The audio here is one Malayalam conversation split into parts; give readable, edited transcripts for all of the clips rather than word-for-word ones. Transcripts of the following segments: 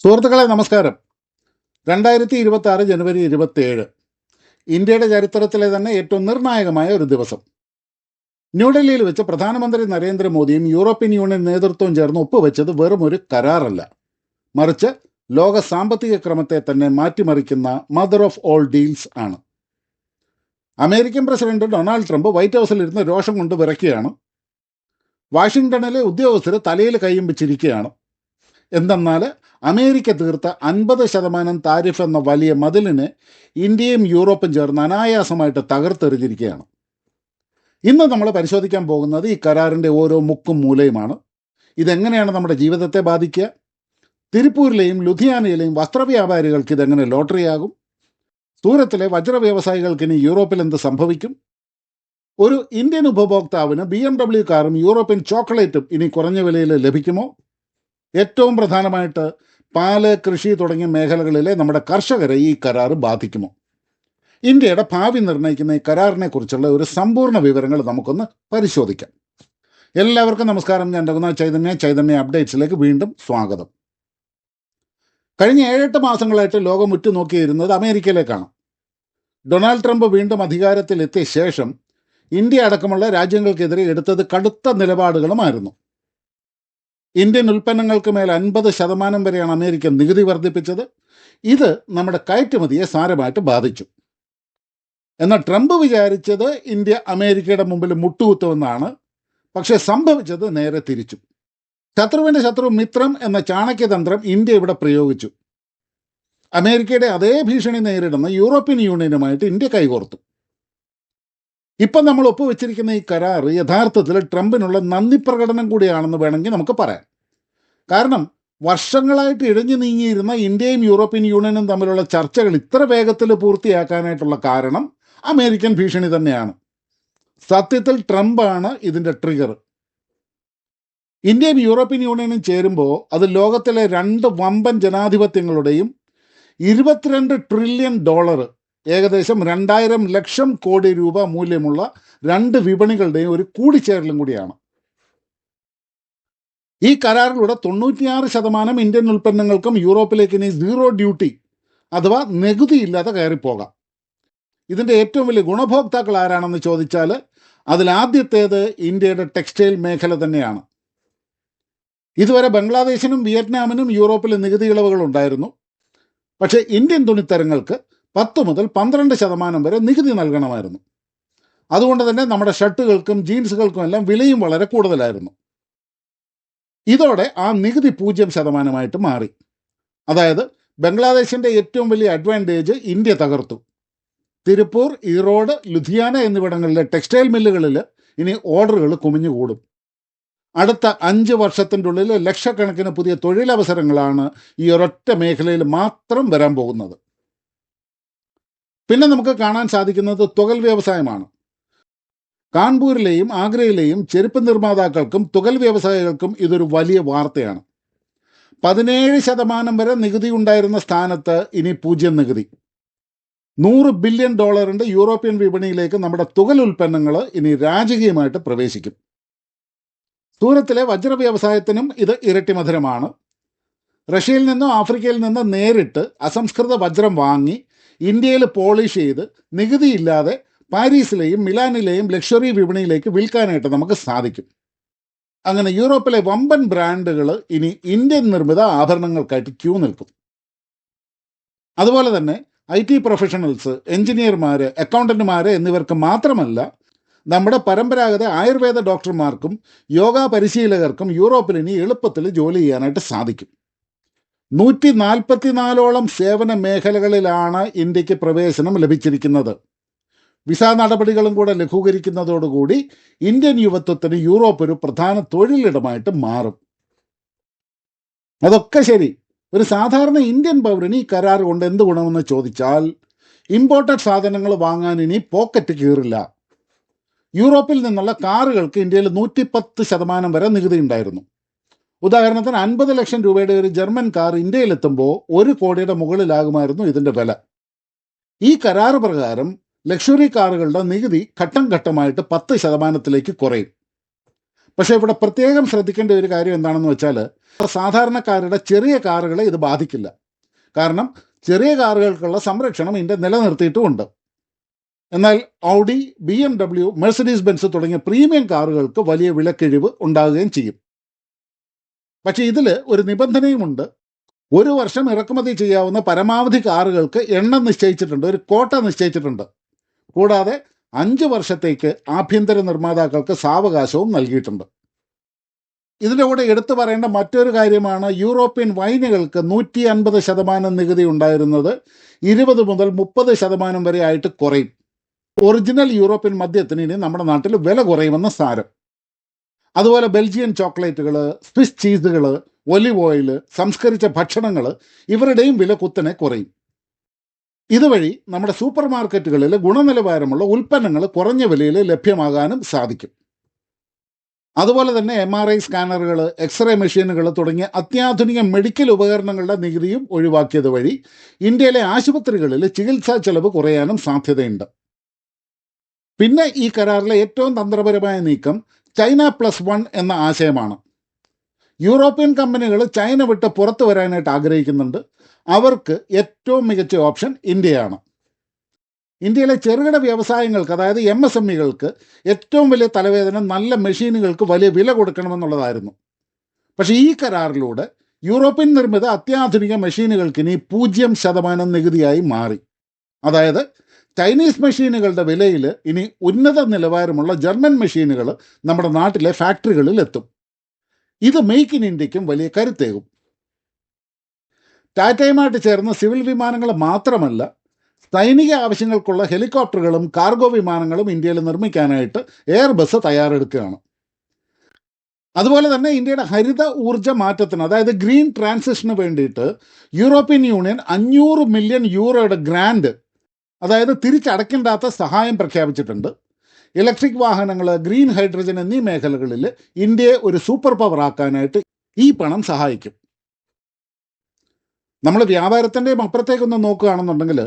സുഹൃത്തുക്കളെ നമസ്കാരം. 2026 ജനുവരി 27 ഇന്ത്യയുടെ ചരിത്രത്തിലെ തന്നെ ഏറ്റവും നിർണായകമായ ഒരു ദിവസം. ന്യൂഡൽഹിയിൽ വെച്ച് പ്രധാനമന്ത്രി നരേന്ദ്രമോദിയും യൂറോപ്യൻ യൂണിയൻ നേതൃത്വവും ചേർന്ന് ഒപ്പുവെച്ചത് വെറും ഒരു കരാറല്ല, മറിച്ച് ലോക സാമ്പത്തിക ക്രമത്തെ തന്നെ മാറ്റിമറിക്കുന്ന മദർ ഓഫ് ഓൾ ഡീൽസ് ആണ്. American president Donald Trump White ഹൗസിലിരുന്ന് രോഷം കൊണ്ട് വിറയ്ക്കുകയാണ്. വാഷിംഗ്ടണിലെ ഉദ്യോഗസ്ഥർ തലയിൽ കൈയും വെച്ചിരിക്കുകയാണ്. എന്തെന്നാൽ അമേരിക്ക തീർത്ത 50% താരിഫ് എന്ന വലിയ മതിലിനെ ഇന്ത്യയും യൂറോപ്പും ചേർന്ന് അനായാസമായിട്ട് തകർത്തെറിഞ്ഞിരിക്കുകയാണ്. ഇന്ന് നമ്മൾ പരിശോധിക്കാൻ പോകുന്നത് ഈ കരാറിൻ്റെ ഓരോ മുക്കും മൂലയുമാണ്. ഇതെങ്ങനെയാണ് നമ്മുടെ ജീവിതത്തെ ബാധിക്കുക? തിരുപ്പൂരിലെയും ലുധിയാനയിലെയും വസ്ത്രവ്യാപാരികൾക്ക് ഇതെങ്ങനെ ലോട്ടറിയാകും? സൂറത്തിലെ വജ്ര വ്യവസായികൾക്ക് ഇനി യൂറോപ്പിൽ എന്ത് സംഭവിക്കും? ഒരു ഇന്ത്യൻ ഉപഭോക്താവിന് BMW കാറും യൂറോപ്യൻ ചോക്ലേറ്റും ഇനി കുറഞ്ഞ വിലയിൽ ലഭിക്കുമോ? ഏറ്റവും പ്രധാനമായിട്ട് പാല്, കൃഷി തുടങ്ങിയ മേഖലകളിലെ നമ്മുടെ കർഷകരെ ഈ കരാർ ബാധിക്കുമോ? ഇന്ത്യയുടെ ഭാവി നിർണ്ണയിക്കുന്ന ഈ കരാറിനെ കുറിച്ചുള്ള ഒരു സമ്പൂർണ്ണ വിവരങ്ങൾ നമുക്കൊന്ന് പരിശോധിക്കാം. എല്ലാവർക്കും നമസ്കാരം. ഞാൻ രഘുനാഥ് ചൈതന്യ അപ്ഡേറ്റ്സിലേക്ക് വീണ്ടും സ്വാഗതം. കഴിഞ്ഞ 7-8 മാസങ്ങളായിട്ട് ലോകം ഉറ്റുനോക്കിയിരുന്നത് അമേരിക്കയിലേക്കാണ്. ഡൊണാൾഡ് ട്രംപ് വീണ്ടും അധികാരത്തിലെത്തിയ ശേഷം ഇന്ത്യ അടക്കമുള്ള രാജ്യങ്ങൾക്കെതിരെ എടുത്തത് കടുത്ത നിലപാടുകളുമായിരുന്നു. ഇന്ത്യൻ ഉൽപ്പന്നങ്ങൾക്ക് മേൽ 50% വരെയാണ് അമേരിക്ക നികുതി വർദ്ധിപ്പിച്ചത്. ഇത് നമ്മുടെ കയറ്റുമതിയെ സാരമായിട്ട് ബാധിച്ചു. എന്നാൽ ട്രംപ് വിചാരിച്ചത് ഇന്ത്യ അമേരിക്കയുടെ മുമ്പിൽ മുട്ടുകുത്തുമെന്നാണ്. പക്ഷെ സംഭവിച്ചത് നേരെ തിരിച്ചു. ശത്രുവിൻ്റെ ശത്രു മിത്രം എന്ന ചാണക്യതന്ത്രം ഇന്ത്യ ഇവിടെ പ്രയോഗിച്ചു. അമേരിക്കയുടെ അതേ ഭീഷണി നേരിടുന്ന യൂറോപ്യൻ യൂണിയനുമായിട്ട് ഇന്ത്യ കൈകോർത്തു. ഇപ്പം നമ്മൾ ഒപ്പുവെച്ചിരിക്കുന്ന ഈ കരാർ യഥാർത്ഥത്തിൽ ട്രംപിനുള്ള നന്ദി പ്രകടനം കൂടിയാണെന്ന് വേണമെങ്കിൽ നമുക്ക് പറയാം. കാരണം വർഷങ്ങളായിട്ട് ഇഴഞ്ഞു നീങ്ങിയിരുന്ന ഇന്ത്യയും യൂറോപ്യൻ യൂണിയനും തമ്മിലുള്ള ചർച്ചകൾ ഇത്ര വേഗത്തിൽ പൂർത്തിയാക്കാനായിട്ടുള്ള കാരണം അമേരിക്കൻ ഭീഷണി തന്നെയാണ്. സത്യത്തിൽ ട്രംപാണ് ഇതിൻ്റെ ട്രിഗർ. ഇന്ത്യയും യൂറോപ്യൻ യൂണിയനും ചേരുമ്പോൾ അത് ലോകത്തിലെ 2 വമ്പൻ ജനാധിപത്യങ്ങളുടെയും $22 ട്രില്യൺ, ഏകദേശം 2000 ലക്ഷം കോടി രൂപ മൂല്യമുള്ള 2 വിപണികളുടെയും ഒരു കൂടിച്ചേരലും കൂടിയാണ്. ഈ കരാറിലൂടെ 96% ഇന്ത്യൻ ഉൽപ്പന്നങ്ങൾക്കും യൂറോപ്പിലേക്ക് ഇനി 0 ഡ്യൂട്ടി അഥവാ നികുതിയില്ലാതെ കയറിപ്പോകാം. ഇതിൻ്റെ ഏറ്റവും വലിയ ഗുണഭോക്താക്കൾ ആരാണെന്ന് ചോദിച്ചാൽ അതിലാദ്യത്തേത് ഇന്ത്യയുടെ ടെക്സ്റ്റൈൽ മേഖല തന്നെയാണ്. ഇതുവരെ ബംഗ്ലാദേശിനും വിയറ്റ്നാമിനും യൂറോപ്പിൽ നികുതി ഇളവുകൾ ഉണ്ടായിരുന്നു. പക്ഷേ ഇന്ത്യൻ തുണിത്തരങ്ങൾക്ക് 10 മുതൽ 12% വരെ നികുതി നൽകണമായിരുന്നു. അതുകൊണ്ട് തന്നെ നമ്മുടെ ഷർട്ടുകൾക്കും ജീൻസുകൾക്കും എല്ലാം വിലയും വളരെ കൂടുതലായിരുന്നു. ഇതോടെ ആ നികുതി 0% മാറി. അതായത് ബംഗ്ലാദേശിൻ്റെ ഏറ്റവും വലിയ അഡ്വാൻറ്റേജ് ഇന്ത്യ തകർത്തു. തിരുപ്പൂർ, ഈറോഡ്, ലുധിയാന എന്നിവിടങ്ങളിലെ ടെക്സ്റ്റൈൽ മില്ലുകളിൽ ഇനി ഓർഡറുകൾ കുമിഞ്ഞുകൂടും. അടുത്ത 5 വർഷത്തിൻ്റെ ഉള്ളിൽ ലക്ഷക്കണക്കിന് പുതിയ തൊഴിലവസരങ്ങളാണ് ഈ ഒരൊറ്റ മേഖലയിൽ മാത്രം വരാൻ പോകുന്നത്. പിന്നെ നമുക്ക് കാണാൻ സാധിക്കുന്നത് തുകൽ വ്യവസായമാണ്. കാൺപൂരിലെയും ആഗ്രയിലെയും ചെരുപ്പ് നിർമ്മാതാക്കൾക്കും തുകൽ വ്യവസായികൾക്കും ഇതൊരു വലിയ വാർത്തയാണ്. 17% വരെ നികുതി ഉണ്ടായിരുന്ന സ്ഥാനത്ത് ഇനി 0 നികുതി. $100 ബില്യൺ യൂറോപ്യൻ വിപണിയിലേക്ക് നമ്മുടെ തുകൽ ഉൽപ്പന്നങ്ങൾ ഇനി രാജകീയമായിട്ട് പ്രവേശിക്കും. സൂറത്തിലെ വജ്ര വ്യവസായത്തിനും ഇത് ഇരട്ടി മധുരമാണ്. റഷ്യയിൽ നിന്നോ ആഫ്രിക്കയിൽ നിന്നോ നേരിട്ട് അസംസ്കൃത വജ്രം വാങ്ങി ഇന്ത്യയിൽ പോളിഷ് ചെയ്ത് നികുതിയില്ലാതെ പാരീസിലെയും മിലാനിലെയും ലക്ഷറി വിപണിയിലേക്ക് വിൽക്കാനായിട്ട് നമുക്ക് സാധിക്കും. അങ്ങനെ യൂറോപ്പിലെ വമ്പൻ ബ്രാൻഡുകൾ ഇനി ഇന്ത്യൻ നിർമ്മിത ആഭരണങ്ങൾക്കായിട്ട് ക്യൂ നിൽക്കും. അതുപോലെ തന്നെ IT പ്രൊഫഷണൽസ്, എഞ്ചിനീയർമാർ, അക്കൗണ്ടന്റുമാർ എന്നിവർക്ക് മാത്രമല്ല, നമ്മുടെ പരമ്പരാഗത ആയുർവേദ ഡോക്ടർമാർക്കും യോഗ പരിശീലകർക്കും യൂറോപ്പിൽ ഇനി എളുപ്പത്തിൽ ജോലി ചെയ്യാനായിട്ട് സാധിക്കും. 144ഓളം സേവന മേഖലകളിലാണ് ഇന്ത്യക്ക് പ്രവേശനം ലഭിച്ചിരിക്കുന്നത്. വിസ നടപടികളും കൂടെ ലഘൂകരിക്കുന്നതോടുകൂടി ഇന്ത്യൻ യുവത്വത്തിന് യൂറോപ്പ് ഒരു പ്രധാന തൊഴിലിടമായിട്ട് മാറും. അതൊക്കെ ശരി. ഒരു സാധാരണ ഇന്ത്യൻ പൗരന് ഈ കരാർ കൊണ്ട് എന്ത് ഗുണമെന്ന് ചോദിച്ചാൽ, ഇമ്പോർട്ടഡ് സാധനങ്ങൾ വാങ്ങാൻ ഇനി പോക്കറ്റ് കീറില്ല. യൂറോപ്പിൽ നിന്നുള്ള കാറുകൾക്ക് ഇന്ത്യയിൽ 110% വരെ നികുതി ഉണ്ടായിരുന്നു. ഉദാഹരണത്തിന് 50 ലക്ഷം രൂപയുടെ ഒരു ജർമ്മൻ കാർ ഇന്ത്യയിലെത്തുമ്പോൾ 1 കോടിയുടെ മുകളിലാകുമായിരുന്നു ഇതിൻ്റെ വില. ഈ കരാർ പ്രകാരം ലക്ഷറി കാറുകളുടെ നികുതി ഘട്ടം ഘട്ടമായിട്ട് 10%ലേക്ക് കുറയും. പക്ഷേ ഇവിടെ പ്രത്യേകം ശ്രദ്ധിക്കേണ്ട ഒരു കാര്യം എന്താണെന്ന് വെച്ചാൽ, സാധാരണക്കാരുടെ ചെറിയ കാറുകളെ ഇത് ബാധിക്കില്ല. കാരണം ചെറിയ കാറുകൾക്കുള്ള സംരക്ഷണം ഇന്ത്യ നിലനിർത്തിയിട്ടുമുണ്ട്. എന്നാൽ ഔഡി, BMW, മെഴ്സഡീസ് ബെൻസ് തുടങ്ങിയ പ്രീമിയം കാറുകൾക്ക് വലിയ വിലക്കിഴിവ് ഉണ്ടാകുകയും ചെയ്യും. പക്ഷേ ഇതിൽ ഒരു നിബന്ധനയുമുണ്ട്. 1 വർഷം ഇറക്കുമതി ചെയ്യാവുന്ന പരമാവധി കാറുകൾക്ക് എണ്ണം നിശ്ചയിച്ചിട്ടുണ്ട്, ഒരു കോട്ട നിശ്ചയിച്ചിട്ടുണ്ട്. കൂടാതെ 5 വർഷത്തേക്ക് ആഭ്യന്തര നിർമ്മാതാക്കൾക്ക് സാവകാശവും നൽകിയിട്ടുണ്ട്. ഇതിൻ്റെ കൂടെ എടുത്തു പറയേണ്ട മറ്റൊരു കാര്യമാണ്, യൂറോപ്യൻ വൈനുകൾക്ക് 150% നികുതി ഉണ്ടായിരുന്നത് 20 മുതൽ 30% വരെ ആയിട്ട് കുറയും. ഒറിജിനൽ യൂറോപ്യൻ മദ്യത്തിന് ഇനി നമ്മുടെ നാട്ടിൽ വില കുറയുമെന്ന് സാരം. അതുപോലെ ബെൽജിയൻ ചോക്ലേറ്റുകൾ, സ്വിസ് ചീസുകൾ, ഒലിവ് ഓയിൽ, സംസ്കരിച്ച ഭക്ഷണങ്ങൾ, ഇവരുടെയും വില കുത്തനെ കുറയും. ഇതുവഴി നമ്മുടെ സൂപ്പർ മാർക്കറ്റുകളിൽ ഗുണനിലവാരമുള്ള ഉൽപ്പന്നങ്ങൾ കുറഞ്ഞ വിലയിൽ ലഭ്യമാകാനും സാധിക്കും. അതുപോലെ തന്നെ MRI സ്കാനറുകൾ, എക്സ്റേ മെഷീനുകൾ തുടങ്ങിയ അത്യാധുനിക മെഡിക്കൽ ഉപകരണങ്ങളുടെ നികുതിയും ഒഴിവാക്കിയത് വഴി ഇന്ത്യയിലെ ആശുപത്രികളിൽ ചികിത്സാ ചെലവ് കുറയാനും സാധ്യതയുണ്ട്. പിന്നെ ഈ കരാറിലെ ഏറ്റവും തന്ത്രപരമായ നീക്കം ചൈന +1 എന്ന ആശയമാണ്. യൂറോപ്യൻ കമ്പനികൾ ചൈന വിട്ട് പുറത്തു വരാനായിട്ട് ആഗ്രഹിക്കുന്നുണ്ട്. അവർക്ക് ഏറ്റവും മികച്ച ഓപ്ഷൻ ഇന്ത്യയാണ്. ഇന്ത്യയിലെ ചെറുകിട വ്യവസായങ്ങൾക്ക്, അതായത് MSMEകൾക്ക് ഏറ്റവും വലിയ തലവേദന നല്ല മെഷീനുകൾക്ക് വലിയ വില കൊടുക്കണമെന്നുള്ളതായിരുന്നു. പക്ഷേ ഈ കരാറിലൂടെ യൂറോപ്യൻ നിർമ്മിത അത്യാധുനിക മെഷീനുകൾക്ക് ഇനി 0% നികുതിയായി മാറി. അതായത് ചൈനീസ് മെഷീനുകളുടെ വിലയിൽ ഇനി ഉന്നത നിലവാരമുള്ള ജർമ്മൻ മെഷീനുകൾ നമ്മുടെ നാട്ടിലെ ഫാക്ടറികളിൽ എത്തും. ഇത് മെയ്ക്ക് ഇൻ ഇന്ത്യക്കും വലിയ കരുത്തേകും. ടാറ്റയുമായിട്ട് ചേർന്ന് സിവിൽ വിമാനങ്ങൾ മാത്രമല്ല, സൈനിക ആവശ്യങ്ങൾക്കുള്ള ഹെലികോപ്റ്ററുകളും കാർഗോ വിമാനങ്ങളും ഇന്ത്യയിൽ നിർമ്മിക്കാനായിട്ട് എയർബസ് തയ്യാറെടുക്കുകയാണ്. അതുപോലെ തന്നെ ഇന്ത്യയുടെ ഹരിത ഊർജ്ജ മാറ്റത്തിന്, അതായത് ഗ്രീൻ ട്രാൻസിഷന് വേണ്ടിയിട്ട് യൂറോപ്യൻ യൂണിയൻ 500 മില്യൺ യൂറോയുടെ ഗ്രാൻഡ്, അതായത് തിരിച്ചടയ്ക്കേണ്ടാത്ത സഹായം പ്രഖ്യാപിച്ചിട്ടുണ്ട്. ഇലക്ട്രിക് വാഹനങ്ങൾ, ഗ്രീൻ ഹൈഡ്രജൻ എന്നീ മേഖലകളിൽ ഇന്ത്യയെ ഒരു സൂപ്പർ പവർ ആക്കാനായിട്ട് ഈ പണം സഹായിക്കും. നമ്മൾ വ്യാപാരത്തിൻ്റെയും അപ്പുറത്തേക്കൊന്ന് നോക്കുകയാണെന്നുണ്ടെങ്കിൽ,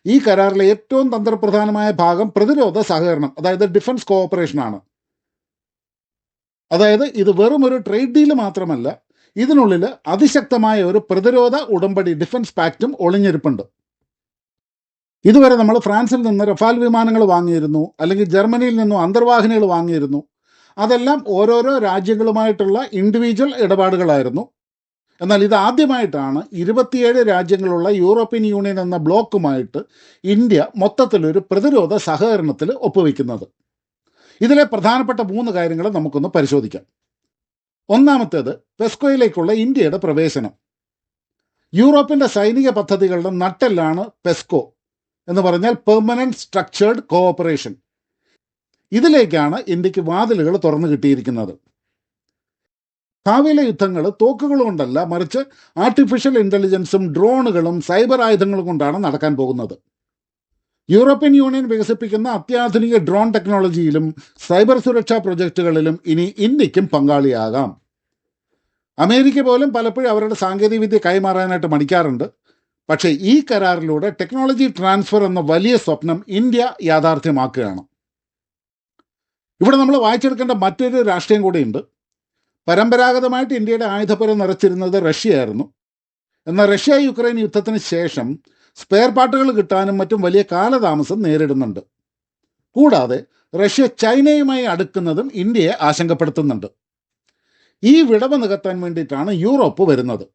ഈ കരാറിലെ ഏറ്റവും തന്ത്രപ്രധാനമായ ഭാഗം പ്രതിരോധ സഹകരണം, അതായത് ഡിഫൻസ് കോഓപ്പറേഷനാണ്. അതായത് ഇത് വെറും ഒരു ട്രേഡ് ഡീല് മാത്രമല്ല, ഇതിനുള്ളിൽ അതിശക്തമായ ഒരു പ്രതിരോധ ഉടമ്പടി, ഡിഫൻസ് പാക്റ്റും ഒളിഞ്ഞിരിപ്പുണ്ട്. ഇതുവരെ നമ്മൾ ഫ്രാൻസിൽ നിന്ന് റഫാൽ വിമാനങ്ങൾ വാങ്ങിയിരുന്നു, അല്ലെങ്കിൽ ജർമ്മനിയിൽ നിന്നും അന്തർവാഹിനികൾ വാങ്ങിയിരുന്നു. അതെല്ലാം ഓരോരോ രാജ്യങ്ങളുമായിട്ടുള്ള ഇൻഡിവിജ്വൽ ഇടപാടുകളായിരുന്നു. എന്നാൽ ഇത് ആദ്യമായിട്ടാണ് 27 രാജ്യങ്ങളുള്ള യൂറോപ്യൻ യൂണിയൻ എന്ന ബ്ലോക്കുമായിട്ട് ഇന്ത്യ മൊത്തത്തിലൊരു പ്രതിരോധ സഹകരണത്തിൽ ഒപ്പുവെക്കുന്നത്. ഇതിലെ പ്രധാനപ്പെട്ട 3 കാര്യങ്ങൾ നമുക്കൊന്ന് പരിശോധിക്കാം. ഒന്നാമത്തേത് പെസ്കോയിലേക്കുള്ള ഇന്ത്യയുടെ പ്രവേശനം. യൂറോപ്പിൻ്റെ സൈനിക പദ്ധതികളുടെ നട്ടെല്ലാണ് പെസ്കോ എന്ന് പറഞ്ഞാൽ പെർമനന്റ് സ്ട്രക്ചേർഡ് കോഓപ്പറേഷൻ. ഇതിലേക്കാണ് ഇന്ത്യക്ക് വാതിലുകൾ തുറന്നു കിട്ടിയിരിക്കുന്നത്. ഭാവിയിലെ യുദ്ധങ്ങൾ തോക്കുകൾ കൊണ്ടല്ല, മറിച്ച് ആർട്ടിഫിഷ്യൽ ഇൻ്റലിജൻസും ഡ്രോണുകളും സൈബർ ആയുധങ്ങളും കൊണ്ടാണ് നടക്കാൻ പോകുന്നത്. യൂറോപ്യൻ യൂണിയൻ വികസിപ്പിക്കുന്ന അത്യാധുനിക ഡ്രോൺ ടെക്നോളജിയിലും സൈബർ സുരക്ഷാ പ്രൊജക്റ്റുകളിലും ഇനി ഇന്ത്യക്കും പങ്കാളിയാകാം. അമേരിക്ക പോലും പലപ്പോഴും അവരുടെ സാങ്കേതികവിദ്യ കൈമാറാനായിട്ട് മടിക്കാറുണ്ട്. പക്ഷേ ഈ കരാറിലൂടെ ടെക്നോളജി ട്രാൻസ്ഫർ എന്ന വലിയ സ്വപ്നം ഇന്ത്യ യാഥാർത്ഥ്യമാക്കുകയാണ്. ഇവിടെ നമ്മൾ വായിച്ചെടുക്കേണ്ട മറ്റൊരു രാഷ്ട്രീയം കൂടിയുണ്ട്. പരമ്പരാഗതമായിട്ട് ഇന്ത്യയുടെ ആയുധപ്പുര നിറച്ചിരുന്നത് റഷ്യയായിരുന്നു. എന്നാൽ റഷ്യ യുക്രൈൻ യുദ്ധത്തിന് ശേഷം സ്പെയർ പാർട്ടുകൾ കിട്ടാനും മറ്റും വലിയ കാലതാമസം നേരിടുന്നുണ്ട്. കൂടാതെ റഷ്യ ചൈനയുമായി അടുക്കുന്നതും ഇന്ത്യയെ ആശങ്കപ്പെടുത്തുന്നുണ്ട്. ഈ വിടവ് നികത്താൻ വേണ്ടിയിട്ടാണ് യൂറോപ്പ് വരുന്നത്.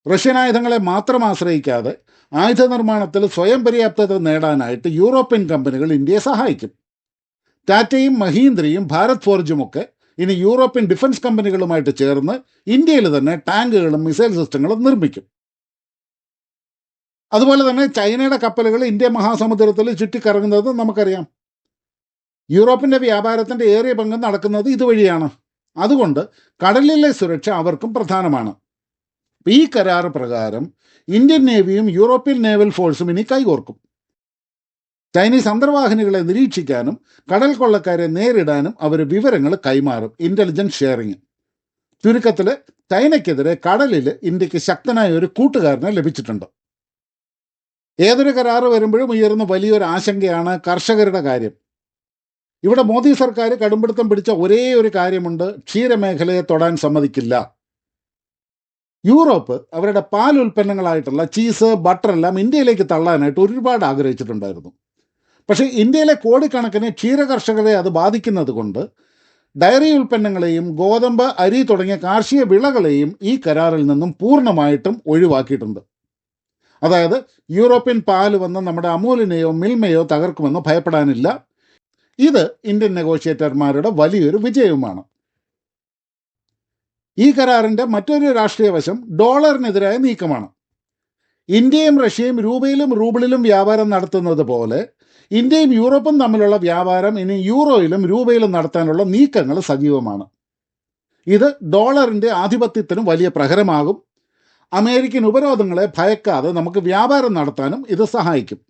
റഷ്യൻ ആയുധങ്ങളെ മാത്രം ആശ്രയിക്കാതെ ആയുധ നിർമ്മാണത്തിൽ സ്വയം പര്യാപ്തത നേടാനായിട്ട് യൂറോപ്യൻ കമ്പനികൾ ഇന്ത്യയെ സഹായിക്കും. ടാറ്റയും മഹീന്ദ്രയും ഭാരത് ഫോർജുമൊക്കെ ഇനി യൂറോപ്യൻ ഡിഫൻസ് കമ്പനികളുമായിട്ട് ചേർന്ന് ഇന്ത്യയിൽ തന്നെ ടാങ്കുകളും മിസൈൽ സിസ്റ്റങ്ങളും നിർമ്മിക്കും. അതുപോലെ തന്നെ ചൈനയുടെ കപ്പലുകൾ ഇന്ത്യ മഹാസമുദ്രത്തിൽ ചുറ്റിക്കറങ്ങുന്നത് നമുക്കറിയാം. യൂറോപ്പിൻ്റെ വ്യാപാരത്തിൻ്റെ ഏറിയ പങ്ക് നടക്കുന്നത് ഇതുവഴിയാണ്. അതുകൊണ്ട് കടലിലെ സുരക്ഷ അവർക്കും പ്രധാനമാണ്. ഈ കരാർ പ്രകാരം ഇന്ത്യൻ നേവിയും യൂറോപ്യൻ നേവൽ ഫോഴ്സും ഇനി കൈകോർക്കും. ചൈനീസ് അന്തർവാഹിനികളെ നിരീക്ഷിക്കാനും കടൽ കൊള്ളക്കാരെ നേരിടാനും അവർ വിവരങ്ങൾ കൈമാറും, ഇൻ്റലിജൻസ് ഷെയറിങ്. ചുരുക്കത്തിൽ ചൈനയ്ക്കെതിരെ കടലിൽ ഇന്ത്യക്ക് ശക്തനായ ഒരു കൂട്ടുകാരനെ ലഭിച്ചിട്ടുണ്ട്. ഏതൊരു കരാറ് വരുമ്പോഴും ഉയർന്ന വലിയൊരു ആശങ്കയാണ് കർഷകരുടെ കാര്യം. ഇവിടെ മോദി സർക്കാർ കടുംപിടുത്തം പിടിച്ച ഒരേ ഒരു കാര്യമുണ്ട്, ക്ഷീരമേഖലയെ തൊടാൻ സമ്മതിക്കില്ല. യൂറോപ്പ് അവരുടെ പാൽ ഉൽപ്പന്നങ്ങളായിട്ടുള്ള ചീസ്, ബട്ടർ എല്ലാം ഇന്ത്യയിലേക്ക് തള്ളാനായിട്ട് ഒരുപാട് ആഗ്രഹിച്ചിട്ടുണ്ടായിരുന്നു. പക്ഷേ ഇന്ത്യയിലെ കോടിക്കണക്കിന് ക്ഷീരകർഷകരെ അത് ബാധിക്കുന്നത് കൊണ്ട് ഡയറി ഉൽപ്പന്നങ്ങളെയും ഗോതമ്പ്, അരി തുടങ്ങിയ കാർഷിക വിളകളെയും ഈ കരാറിൽ നിന്നും പൂർണ്ണമായിട്ടും ഒഴിവാക്കിയിട്ടുണ്ട്. അതായത് യൂറോപ്യൻ പാൽ വന്ന് നമ്മുടെ അമൂലിനെയോ മിൽമയോ തകർക്കുമെന്ന് ഭയപ്പെടാനില്ല. ഇത് ഇന്ത്യൻ നെഗോഷിയേറ്റർമാരുടെ വലിയൊരു വിജയവുമാണ്. ഈ കരാറിൻ്റെ മറ്റൊരു രാഷ്ട്രീയ വശം ഡോളറിനെതിരായ നീക്കമാണ്. ഇന്ത്യയും റഷ്യയും രൂപയിലും റൂബിളിലും വ്യാപാരം നടത്തുന്നത് പോലെ ഇന്ത്യയും യൂറോപ്പും തമ്മിലുള്ള വ്യാപാരം ഇനി യൂറോയിലും രൂപയിലും നടത്താനുള്ള നീക്കങ്ങൾ സജീവമാണ്. ഇത് ഡോളറിൻ്റെ ആധിപത്യത്തിനും വലിയ പ്രഹരമാകും. അമേരിക്കൻ ഉപരോധങ്ങളെ ഭയക്കാതെ നമുക്ക് വ്യാപാരം നടത്താനും ഇത് സഹായിക്കും.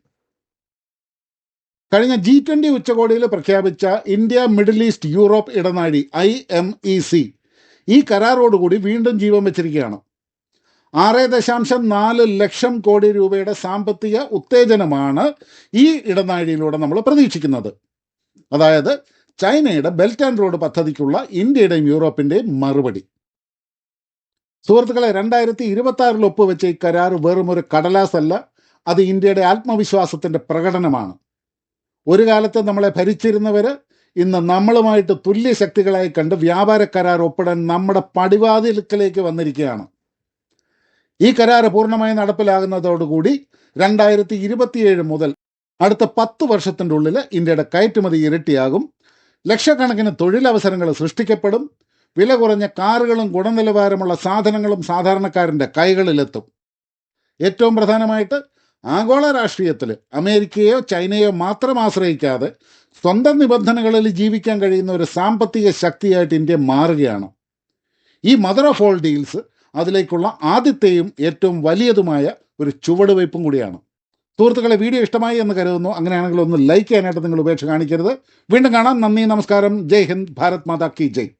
കഴിഞ്ഞ G20 ഉച്ചകോടിയിൽ പ്രഖ്യാപിച്ച ഇന്ത്യ മിഡിൽ ഈസ്റ്റ് യൂറോപ്പ് ഇടനാഴി IMEC ഈ കരാറോടുകൂടി വീണ്ടും ജീവൻ വെച്ചിരിക്കുകയാണ്. 6.4 ലക്ഷം കോടി രൂപയുടെ സാമ്പത്തിക ഉത്തേജനമാണ് ഈ ഇടനാഴിയിലൂടെ നമ്മൾ പ്രതീക്ഷിക്കുന്നത്. അതായത് ചൈനയുടെ ബെൽറ്റ് ആൻഡ് റോഡ് പദ്ധതിക്കുള്ള ഇന്ത്യയുടെയും യൂറോപ്പിൻ്റെയും മറുപടി. സുഹൃത്തുക്കളെ, 2026 ഒപ്പുവെച്ച ഈ കരാർ വെറും ഒരു കടലാസല്ല, അത് ഇന്ത്യയുടെ ആത്മവിശ്വാസത്തിൻ്റെ പ്രകടനമാണ്. ഒരു കാലത്ത് നമ്മളെ ഭരിച്ചിരുന്നവർ ഇന്ന് നമ്മളുമായിട്ട് തുല്യ ശക്തികളായി കണ്ട് വ്യാപാര കരാർ ഒപ്പിടാൻ നമ്മുടെ പടിവാതിൽക്കലേക്ക് വന്നിരിക്കുകയാണ്. ഈ കരാർ പൂർണ്ണമായി നടപ്പിലാകുന്നതോടുകൂടി 2027 മുതൽ അടുത്ത 10 വർഷത്തിൻ്റെ ഉള്ളിൽ ഇന്ത്യയുടെ കയറ്റുമതി ഇരട്ടിയാകും. ലക്ഷക്കണക്കിന് തൊഴിലവസരങ്ങൾ സൃഷ്ടിക്കപ്പെടും. വില കുറഞ്ഞ കാറുകളും ഗുണനിലവാരമുള്ള സാധനങ്ങളും സാധാരണക്കാരൻ്റെ കൈകളിലെത്തും. ഏറ്റവും പ്രധാനമായിട്ട് ആഗോള രാഷ്ട്രീയത്തിൽ അമേരിക്കയോ ചൈനയോ മാത്രം ആശ്രയിക്കാതെ സ്വന്തം നിബന്ധനകളിൽ ജീവിക്കാൻ കഴിയുന്ന ഒരു സാമ്പത്തിക ശക്തിയായിട്ട് ഇന്ത്യ മാറുകയാണ്. ഈ മദർ ഓഫ് ഓൾ ഡീൽസ് അതിലേക്കുള്ള ആദ്യത്തെയും ഏറ്റവും വലിയതുമായ ഒരു ചുവടുവയ്പും കൂടിയാണ്. സുഹൃത്തുക്കളെ, വീഡിയോ ഇഷ്ടമായി എന്ന് കരുതുന്നു. അങ്ങനെയാണെങ്കിൽ ഒന്ന് ലൈക്ക് ചെയ്യാനായിട്ട് നിങ്ങൾ ഉപേക്ഷ കാണിക്കരുത്. വീണ്ടും കാണാം. നന്ദി, നമസ്കാരം. ജയ് ഹിന്ദ്. ഭാരത് മാതാ കി ജയ്.